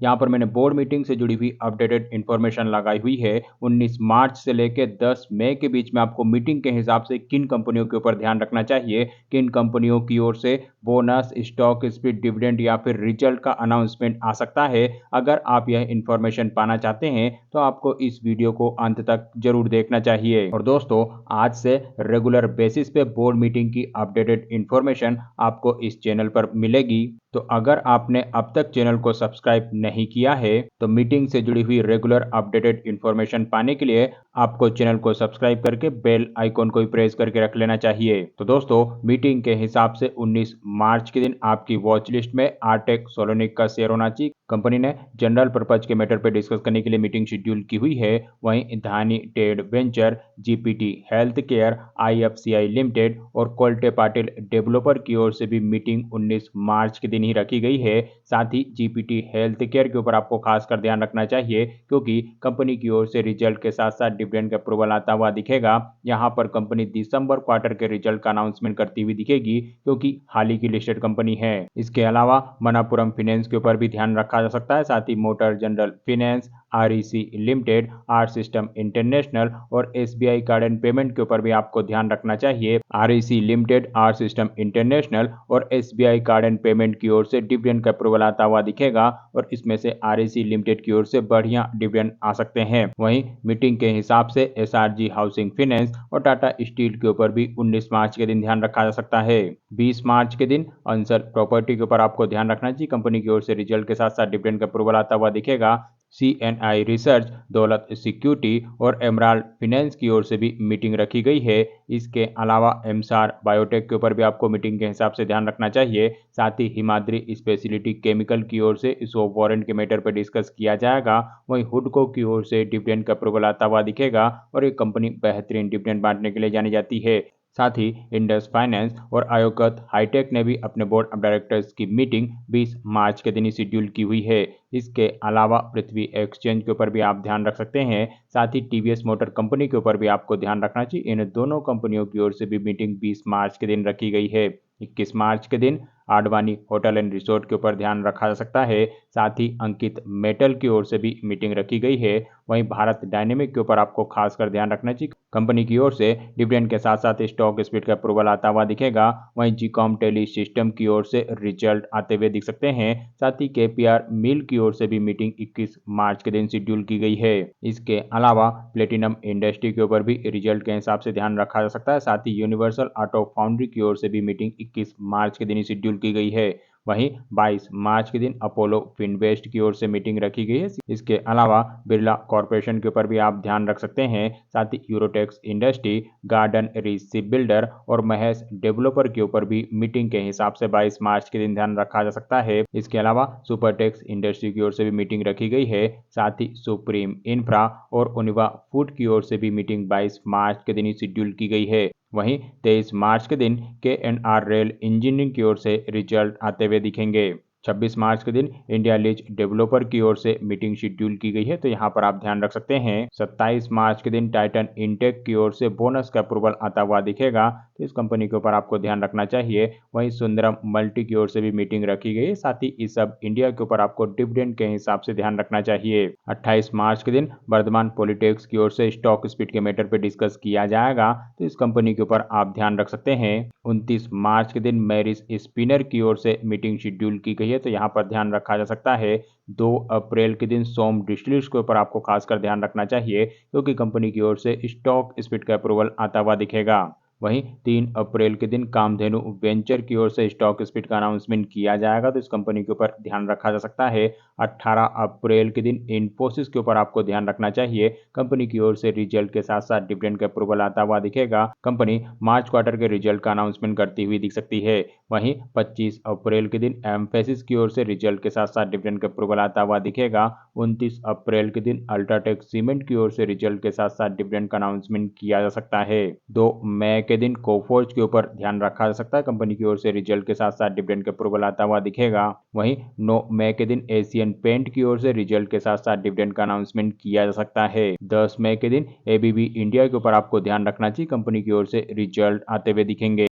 यहाँ पर मैंने बोर्ड मीटिंग से जुड़ी हुई अपडेटेड इन्फॉर्मेशन लगाई हुई है। 19 मार्च से लेकर 10 मई के बीच में आपको मीटिंग के हिसाब से किन कंपनियों के ऊपर ध्यान रखना चाहिए, किन कंपनियों की ओर से बोनस, स्टॉक स्प्लिट, डिविडेंड या फिर रिजल्ट का अनाउंसमेंट आ सकता है। अगर आप यह इन्फॉर्मेशन पाना चाहते हैं तो आपको इस वीडियो को अंत तक जरूर देखना चाहिए। और दोस्तों, आज से रेगुलर बेसिस पे बोर्ड मीटिंग की अपडेटेड इन्फॉर्मेशन आपको इस चैनल पर मिलेगी। तो अगर आपने अब तक चैनल को सब्सक्राइब नहीं किया है तो मीटिंग से जुड़ी हुई रेगुलर अपडेटेड इन्फॉर्मेशन पाने के लिए आपको चैनल को सब्सक्राइब करके बेल आइकॉन को भी प्रेस करके रख लेना चाहिए। तो दोस्तों, मीटिंग के हिसाब से 19 मार्च के दिन आपकी वॉच लिस्ट में आर्टेक सोलोनिक का शेयर होना चाहिए। कंपनी ने जनरल पर्पज के मैटर पर डिस्कस करने के लिए मीटिंग शेड्यूल की हुई है। वहीं धानी टेड venture, GPT Health Care, IFCI Limited और कोल्टे पाटिल डेवलपर की ओर से भी मीटिंग 19 मार्च के दिन ही रखी गई है। साथ ही जीपीटी हेल्थ केयर के ऊपर आपको खासकर ध्यान रखना चाहिए क्योंकि कंपनी की ओर से रिजल्ट के साथ साथ डिविडेंड का अप्रूवल आता हुआ दिखेगा। यहां पर कंपनी दिसंबर क्वार्टर के रिजल्ट का अनाउंसमेंट करती हुई दिखेगी क्योंकि हाल ही की लिस्टेड कंपनी है। इसके अलावा मनापुरम फाइनेंस के ऊपर भी ध्यान रखा जा सकता है। साथ ही Motor General Finance, REC Limited, R System International और एसबीआई कार्ड एंड पेमेंट के ऊपर भी आपको ध्यान रखना चाहिए। REC Limited, R System International और एसबीआई कार्ड एंड पेमेंट की ओर से डिविडेंड का अप्रूवल आता हुआ दिखेगा और इसमें से आरईसी लिमिटेड की ओर से बढ़िया डिविडेंड आ सकते हैं। वहीं मीटिंग के हिसाब से एसआरजी हाउसिंग फाइनेंस और टाटा स्टील के ऊपर भी 19 मार्च के दिन ध्यान रखा जा सकता है। 20 मार्च के दिन अंसल प्रॉपर्टी के ऊपर आपको ध्यान रखना चाहिए। कंपनी की ओर से रिजल्ट के साथ साथ डिविडेंड का अप्रूवल आता हुआ दिखेगा। सीएनआई रिसर्च, दौलत सिक्योरिटी और एमराल्ड फाइनेंस की ओर से भी मीटिंग रखी गई है। इसके अलावा एमसार बायोटेक के ऊपर भी आपको मीटिंग के हिसाब से ध्यान रखना चाहिए। साथ ही हिमाद्री स्पेशलिटी केमिकल की ओर से स्वैप वारंट के मैटर पर डिस्कस किया जाएगा। वहीं हुडको की ओर से डिविडेंड का अप्रूवल आता हुआ दिखेगा और ये कंपनी बेहतरीन डिविडेंड बांटने के लिए जानी जाती है। साथ ही इंडस फाइनेंस और आयोगत हाईटेक ने भी अपने बोर्ड ऑफ डायरेक्टर्स की मीटिंग 20 मार्च के दिन ही शेड्यूल की हुई है। इसके अलावा पृथ्वी एक्सचेंज के ऊपर भी आप ध्यान रख सकते हैं। साथ ही टीवीएस मोटर कंपनी के ऊपर भी आपको ध्यान रखना चाहिए। इन दोनों कंपनियों की ओर से भी मीटिंग 20 मार्च के दिन रखी गई है। 21 मार्च के दिन आडवाणी होटल एंड रिसोर्ट के ऊपर ध्यान रखा जा सकता है। साथ ही अंकित मेटल की ओर से भी मीटिंग रखी गई है। वहीं भारत डायनेमिक के ऊपर आपको खासकर ध्यान रखना चाहिए। कंपनी की ओर से डिविडेंड के साथ साथ स्टॉक स्प्लिट का अप्रूवल आता हुआ दिखेगा। वहीं जीकॉम टेली सिस्टम की ओर से रिजल्ट आते हुए दिख सकते हैं। साथ ही केपीआर मिल की ओर से भी मीटिंग 21 मार्च के दिन शेड्यूल की गई है। इसके अलावा प्लेटिनम इंडस्ट्री के ऊपर भी रिजल्ट के हिसाब से ध्यान रखा जा सकता है। साथ ही यूनिवर्सल ऑटो फाउंड्री की ओर से भी मीटिंग 21 मार्च के दिन ही शेड्यूल की गई है। वहीं 22 मार्च के दिन अपोलो फिनवेस्ट की ओर से मीटिंग रखी गई है। इसके अलावा बिरला कॉर्पोरेशन के ऊपर भी आप ध्यान रख सकते हैं। साथ ही यूरोटेक्स इंडस्ट्री, गार्डन रीच बिल्डर और महेश डेवलपर के ऊपर भी मीटिंग के हिसाब से 22 मार्च के दिन ध्यान रखा जा सकता है। इसके अलावा सुपरटेक्स इंडस्ट्री की ओर से भी मीटिंग रखी गई है। साथ ही सुप्रीम इंफ्रा और उनिवा फूड की ओर से भी मीटिंग 22 मार्च के दिन ही शेड्यूल की गई है। वहीं 23 मार्च के दिन के&आर रेल इंजीनियरिंग की ओर से रिजल्ट आते हुए दिखेंगे। 26 मार्च के दिन इंडिया लीज डेवलपर की ओर से मीटिंग शेड्यूल की गई है, तो यहाँ पर आप ध्यान रख सकते हैं। 27 मार्च के दिन टाइटन इंटेक की ओर से बोनस का अप्रूवल आता हुआ दिखेगा, तो इस कंपनी के ऊपर आपको ध्यान रखना चाहिए। वहीं सुंदरम मल्टी की ओर से भी मीटिंग रखी गई है। साथ ही इस सब इंडिया के ऊपर आपको डिविडेंड के हिसाब से ध्यान रखना चाहिए। 28 मार्च के दिन वर्धमान पॉलिटेक्स की ओर से स्टॉक स्प्लिट के मैटर पर डिस्कस किया जाएगा, तो इस कंपनी के ऊपर आप ध्यान रख सकते हैं। 29 मार्च के दिन मैरिस स्पिनर की ओर से मीटिंग शेड्यूल की गई है, तो यहाँ पर ध्यान रखा जा सकता है। 2 अप्रैल के दिन सोम डिस्टिलरीज के ऊपर आपको खासकर ध्यान रखना चाहिए क्योंकि कंपनी की ओर से स्टॉक स्प्लिट का अप्रूवल आता हुआ दिखेगा। वहीं 3 अप्रैल के दिन कामधेनु वेंचर की ओर से स्टॉक स्प्लिट का अनाउंसमेंट किया जाएगा, तो इस कंपनी के ऊपर ध्यान रखा जा सकता है। 18 अप्रैल के दिन इन्फोसिस के ऊपर आपको ध्यान रखना चाहिए। कंपनी की ओर से रिजल्ट के साथ साथ डिविडेंड का अप्रूवल आता हुआ दिखेगा। कंपनी मार्च क्वार्टर के रिजल्ट का अनाउंसमेंट करती हुई दिख सकती है। वहीं 25 अप्रैल के दिन एम्फेसिस की ओर से रिजल्ट के साथ साथ डिविडेंड का अप्रूवल आता हुआ दिखेगा। 29 अप्रैल के दिन अल्ट्राटेक सीमेंट की ओर से रिजल्ट के साथ साथ डिविडेंड का अनाउंसमेंट किया जा सकता है। 2 मई के दिन कोफोर्ज के ऊपर ध्यान रखा जा सकता है। कंपनी की ओर से रिजल्ट के साथ साथ डिविडेंड का अप्रूवल आता हुआ दिखेगा। वहीं 9 मई के दिन एशियन पेंट की ओर से रिजल्ट के साथ साथ डिविडेंड का अनाउंसमेंट किया जा सकता है। 10 मई के दिन एबीबी इंडिया के ऊपर आपको ध्यान रखना चाहिए। कंपनी की ओर से रिजल्ट आते हुए दिखेंगे।